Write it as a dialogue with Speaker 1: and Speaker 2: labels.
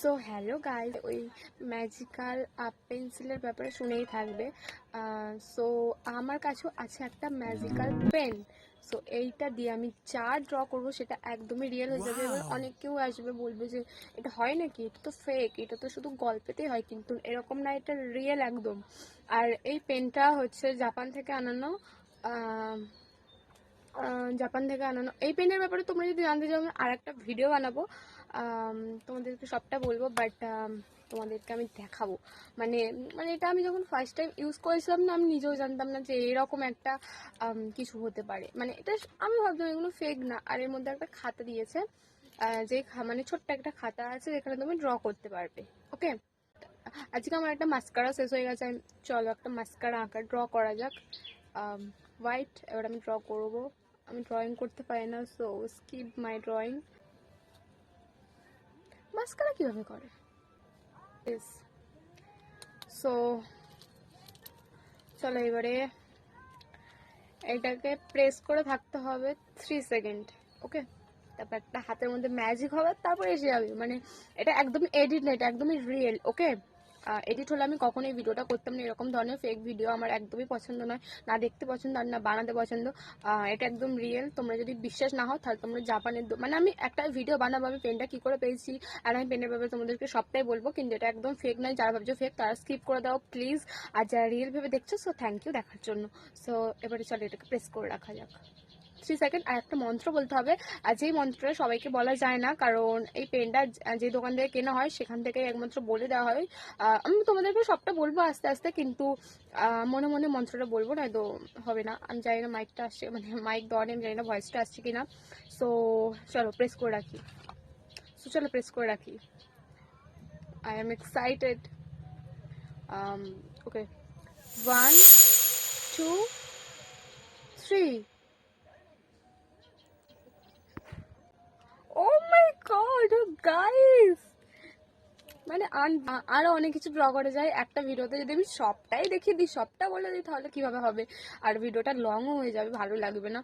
Speaker 1: So hello guys, ওই magical পেন্সিলের ব্যাপারে শুনেই থাকবে। সো আমার কাছেও আছে একটা ম্যাজিক্যাল পেন। সো এইটা দিয়ে আমি যা ড্র করবো সেটা একদমই রিয়েল হয়ে যাবে। এবার অনেক কেউ আসবে বলবে যে এটা হয় নাকি, এটা তো ফেক, এটা তো শুধু গল্পেতেই হয়, কিন্তু এরকম না, এটা রিয়েল একদম। আর এই পেনটা হচ্ছে জাপান থেকে আনানো। জাপান থেকে আনানো এই পেনের ব্যাপারে তোমরা যদি জানতে চাও, আমি আর একটা ভিডিও বানাবো, তোমাদেরকে সবটা বলবো। বাট তোমাদেরকে আমি দেখাবো, মানে মানে এটা আমি যখন ফার্স্ট টাইম ইউজ করেছিলাম না, আমি নিজেও জানতাম না যে এরকম একটা কিছু হতে পারে। মানে এটা আমি ভাবতাম এগুলো ফেক না। আর এর মধ্যে একটা খাতা দিয়েছে, যে মানে ছোট্ট একটা খাতা আছে যেখানে তুমি ড্র করতে পারবে। ওকে, আজকে আমার একটা মাস্কারা শেষ হয়ে গেছে, চলো একটা মাস্কারা আঁকা ড্র করা যাক। হোয়াইট, এবার আমি ড্র করবো। আমি ড্রয়িং করতে পারি না, সো স্কিপ মাই ড্রয়িং। মাস্কারা কিভাবে করে? সো চলো এবারে এটাকে প্রেস করে থাকতে হবে 3 সেকেন্ড। ওকে, তারপর একটা হাতের মধ্যে ম্যাজিক হবে, তারপর এসে যাবে। মানে এটা একদমই এডিট না, এটা একদমই রিয়েল। ওকে, এডিট হলে আমি কখনোই ভিডিওটা করতাম না। এরকম ধরনের ফেক ভিডিও আমার একদমই পছন্দ নয়, না দেখতে পছন্দ আর না বানাতে পছন্দ। এটা একদম রিয়েল। তোমরা যদি বিশ্বাস না হও তাহলে তোমরা জাপানের মানে আমি একটা ভিডিও বানাবো আমি পেনটা কী করে পেয়েছি আর আমি পেনের ব্যাপারে তোমাদেরকে সবটাই বলবো, কিন্তু এটা একদম ফেক নয়। যারা ভাবছো ফেক তারা স্কিপ করে দাও প্লিজ। আর যারা রিয়েল ভেবে দেখছো, সো থ্যাংক ইউ দেখার জন্য। সো এবারে চলো এটাকে প্রেস করে রাখা যাক 3 সেকেন্ড। আর একটা মন্ত্র বলতে হবে, আর যেই মন্ত্রটা সবাইকে বলা যায় না, কারণ এই পেনটা যে দোকান থেকে কেনা হয় সেখান থেকে একমাত্র বলে দেওয়া হয়। আমি তোমাদেরকে সবটা বলবো আস্তে আস্তে, কিন্তু মনে মনে মন্ত্রটা বলবো না, তো হবে না। আমি জানি না মাইকটা আসছে, মানে মাইক দেওয়া নেই, আমি জানি না ভয়েসটা আসছে কিনা। সো চলো প্রেস করে রাখি। চলো প্রেস করে রাখি। I am excited. Okay, 1 2 3। Oh my God guys, মানে আরো অনেক কিছু ড্র করা যায় একটা ভিডিওতে। যদি আমি সবটাই দেখিয়ে দিই, সবটা বলে দিই, তাহলে কিভাবে হবে? আর ভিডিওটা লংও হয়ে যাবে, ভালো লাগবে না।